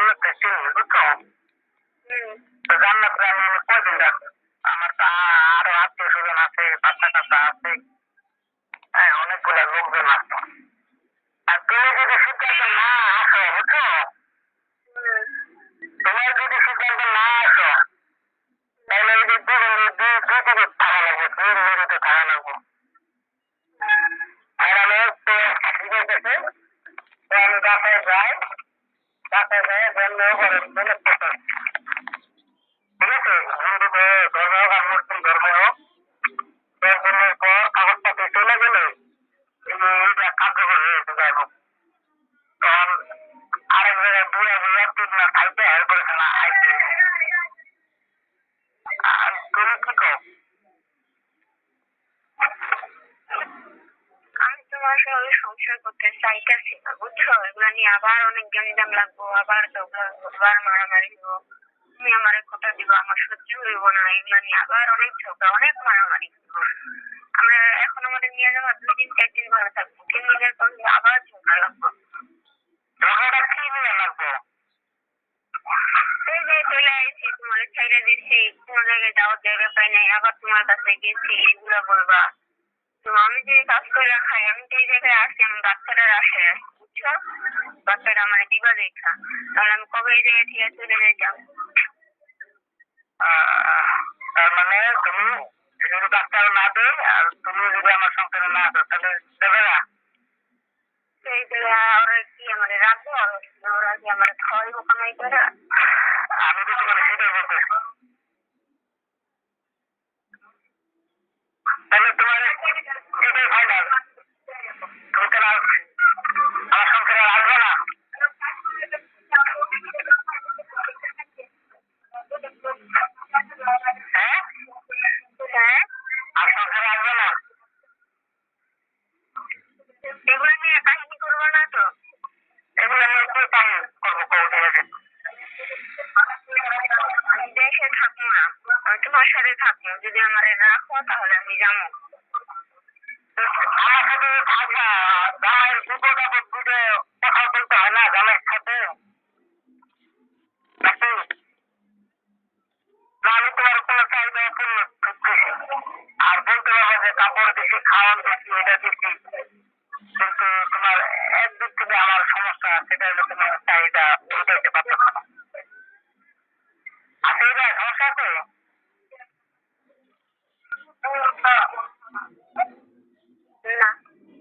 জান্নাতকে চিনি, বুঝছো? তো জান্নাতরে আমি কয়দিন রাখবো? আমার তো আরো আত্মীয় স্বজন আছে, বাচ্চা কাচ্চা আছে, হ্যাঁ অনেকগুলা লোকজন আছে। আর তুমি যদি সিদ্ধান্ত না আসো, বুঝছো, তোমার যদি সিদ্ধান্ত না আসো তাহলে এই যে দুদিকে থাকা লাগবে, দুই মেরুতে থাকা লাগবে। আর আমি তো ঠিক আছে, তো আমি বাসায় যাই, বাসায় যাই বললে মনে করতে, ঠিক আছে, হিন্দু ধর্ম হোক আর মুসলিম ধর্ম হোক, বললের পর কাগজপাতি চলে গেলে এইটা কার্যকর হয়েছে। যাই হোক, তখন আরেক জায়গায় বুড়া বুড়া 3 মাস খাইতে এরপরে খেলা আইতে। আর তুমি কি কও? আমি তোমার সঙ্গে সংসার করতে চাইতেছি না, বুঝছো? এগুলা নিয়ে আবার অনেক গ্যাঞ্জাম লাগবো, আবার ঝগড়া হবো, আবার মারামারি হবো। তুমি আমার কথা দিবা, আমার সহ্য হইব না। এগুলা নিয়ে আবার অনেক ঝগড়া, অনেক মারামারি হবো। আমরা এখন আমাদের নিয়ে যাবো 2 দিন 4 দিন ভালো থাকবো, 3 দিনের পর আবার ঝগড়া লাগবো। ঝগড়াটা কি নিয়ে লাগবো? এই যে চলে আইছি, তোমার ছাইড়া দিচ্ছি, কোনো জায়গায় যাওয়ার জায়গা পাই নাই, আবার তোমার কাছে গেছি, এগুলা বলবা? তো আমি যে কাজ করে খাই, আমি যে জায়গায় আসি, আমি বাচ্চাটার আশায় আসি, বুঝছো? বাচ্চাটা আমার দিবা দেখা, তাহলে আমি কবে এই জায়গায় থেকে চলে যাইতাম। তার মানে তুমি যদি বাচ্চা না দেয় আর তুমি যদি আমার সংসারে না আসো তাহলে দেবে না? এই জায়গায় ওরা কি আমার রাখবো? ওরা কি আমার খাওয়াইব কামাই করে? আমি তো তোমার সেটাই বলতেছি। তাহলে তোমার এটাই ফাইনাল, তুমি তাহলে আমার সংসারে আসবে না? হ্যাঁ, হ্যাঁ, আর সংসারে আসবে না? এগুলো নিয়ে কাহিনী করবো না তো? এগুলো নিয়ে কি কাম করবো কৌটি আছে? আমি দেশে থাকবো না, আমি তোমার সাথে থাকবো। যদি আমার রাখো তাহলে আমি যাবো। আমার সাথে থাকবা, জামাইয়ের বিপদ আপদ বুঝে কথা বলতে হয় না জামাইয়ের সাথে নাকি? না আমি তোমার কোনো চাহিদা পূর্ণ করতেছি আর বলতে পারবো যে কাপড় দিছি, খাওয়ান দিছি, এটা দিছি, কিন্তু তোমার একদিক থেকে আমার সমস্যা, সেটা হলো তোমার চাহিদা মিটাইতে পারতেছ না। আছে এটা সমস্যা আছে? না,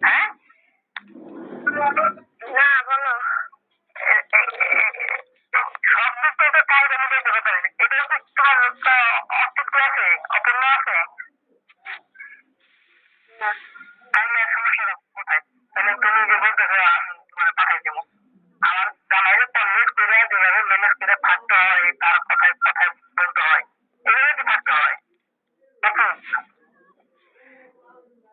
হ্যাঁ, না, বলো। সব দিক থেকে চাহিদা মিটাইতে পারবে, এটা হচ্ছে তোমার অস্তিত্ব আছে, অপূর্ণ আছে। না, তাইলে সমস্যাটা কোথায়? তাহলে তুমি যে বলতেছো আমি তোমার পাঠাই দেবো, আমার জামাইরে কনভিন্স করে যেভাবে ম্যানেজ করে থাকতে হয়, তার কথায় কথায় বলতে হয়, এভাবে তো থাকতে হয় নাকি?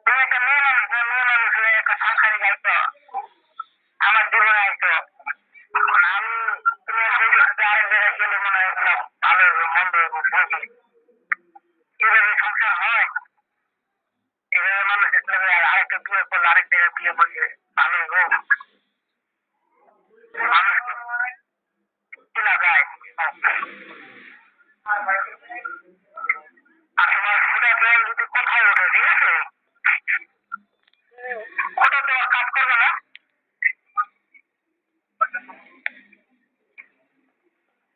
তুমি একটা মেয়ে মানুষ, মেয়ে মানুষ হয়ে একটা সংসারে যাইতো, আমার জীবনে আইতো, আমি তুমি বলতেছো যে আরেক জায়গায় গেলে মনে হয় এগুলো ভালো হবে, মন্দ হবে, বুঝি এভাবে সংসার হয়? এভাবে মানুষ ইসলামে আরেকটা বিয়ে করলে আরেক জায়গায় বিয়ে করলে ভালো হোক, মানুষ চেনা যায়। আর তোমার ফুটা দেওয়ার যদি কোথায় ওঠে, ঠিক আছে, ওটা তোমার কাজ করবে না,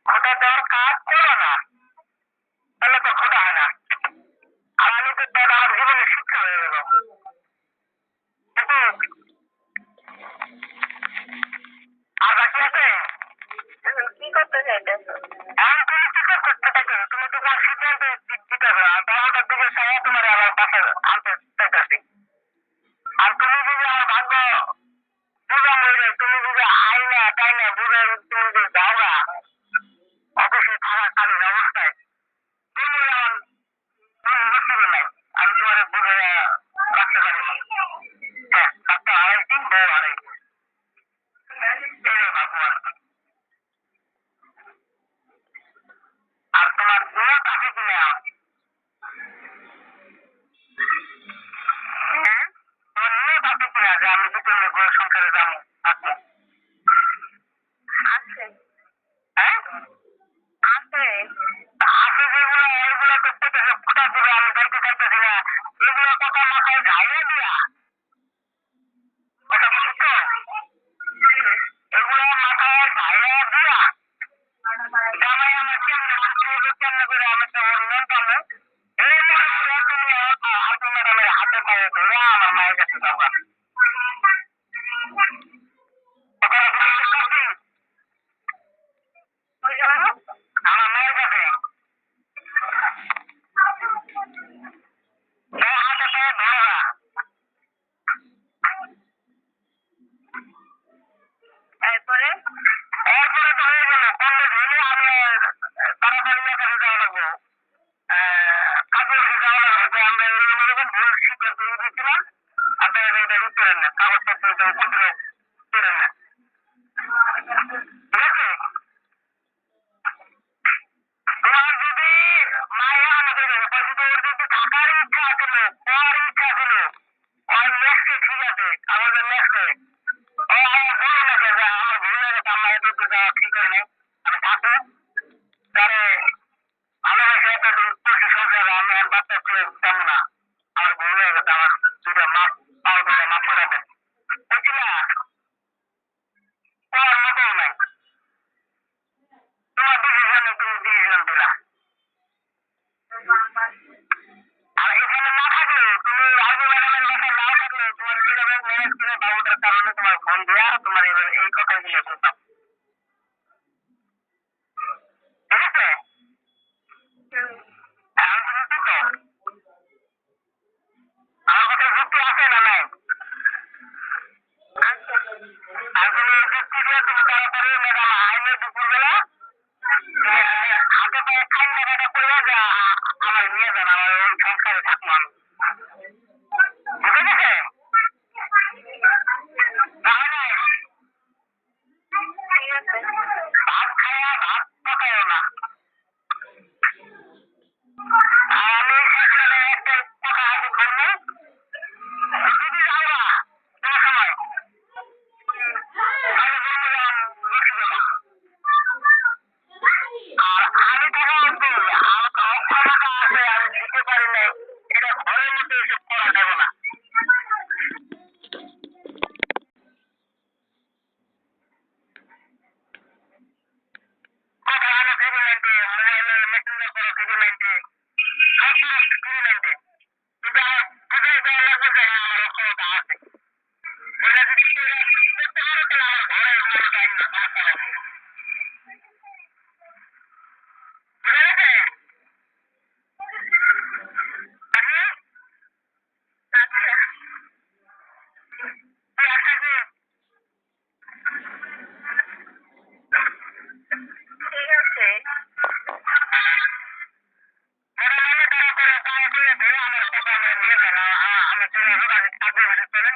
ওটা দেওয়ার কাজ করবে না, তাহলে তো খোটা হয় না। আর আমি তো তাহলে আমার জীবনে শিক্ষা হয়ে গেল। আর বাকি আছে কি করতে চাইতেছো? এখন তুমি কি করতে চাইছো? তুমি তো কোনো সিদ্ধান্ত দিতে হবে, আর বারোটার দিকে চাই তোমার আবার বাসায় আনতে চাইতেছি। আর তুমি যদি আমার ভাগ্য বুঝা মরে, তুমি যদি আইনা টাইনা বুঝে তুমি যদি যাও না অফিসে থাকাকালীন অবস্থায়, তুমি আমার নসিবে নাই, আমি তোমার বুঝে রাখতে পারিনি। হ্যাঁ, একটা হারাইছি, বউ হারাইছি, এটাই ভাববো আর কি। আর তোমার নিয়ত আছে কিনা? হ্যাঁ, তোমার নিয়ত আছে কিনা যে আমি দ্বিতীয় বউয়ের সংসারে যাবো? আচ্ছা, আছে। আল্লাহ এতটুকু যাওয়া ঠিক হয় নাই। আমি থাকবো তারে ভালোবাসে এতটুকু করছি সংসারে আমি আর বাচ্চা ছেলে তেমন না। আমার ভুল হয়ে গেছে, আমার দুটা মাপ পাও দুটা মাপ করে দেন বুঝছি না, তোমার মতও নাই, তোমার ডিসিশনে তুমি ডিসিশন দিলা। আর এখানে না থাকলে তুমি আরবি ম্যাডামের বাসায় নাও থাকলে তোমার যেভাবে ম্যানেজ করে বাবুটার কারণে তোমার ফোন দেওয়া তোমার এই কথাগুলো বলতাম, ঠিক আছে? এখন তুমি কি তো আমার কথা যুক্তি আছে না নাই? আর তুমি এই যুক্তি দিয়ে তুমি তাড়াতাড়ি ম্যাডাম আইলে দুপুরবেলা হাতে পায়ে খাই টাকাটা করে যে আমার নিয়ে যান, আমার ওই সংসারে থাকবো আমি, বুঝে গেছে? তাহলে ঠিক আছে। ভাত খায়া ভাত পকায়ও না। আর আমি একসাথে একটা কথা আমি বলবো, যদি যাওয়া কোনো সময় তাহলে বলবো যে রসি দেবা। আর আমি তখন বলবো আমার অক্ষমতা আছে আমি দিতে পারি নাই, এটা ঘরের মধ্যে এসব করা যাবে না। কথা হলো এগ্রিমেন্টে, মোবাইলে মেসেঞ্জার করো এগ্রিমেন্টে, সব এগ্রিমেন্টে, কিন্তু আমার বুঝাই দেওয়া লাগবে যে হ্যাঁ আমার অক্ষমতা আছে। এটা যদি করতে পারো তাহলে আমার ঘরে মানুষ আইন না, সমস্যা নেই। বুঝে গেছে? নাকি? আচ্ছা, তুই আসছিস? ঠিক আছে। ম্যাডাম আমি তাড়াতাড়ি পায়ে করে ধরে আমার সেখানে নিয়ে গেলাম, আমার জন্য যোগাযোগ থাকবে চলেন।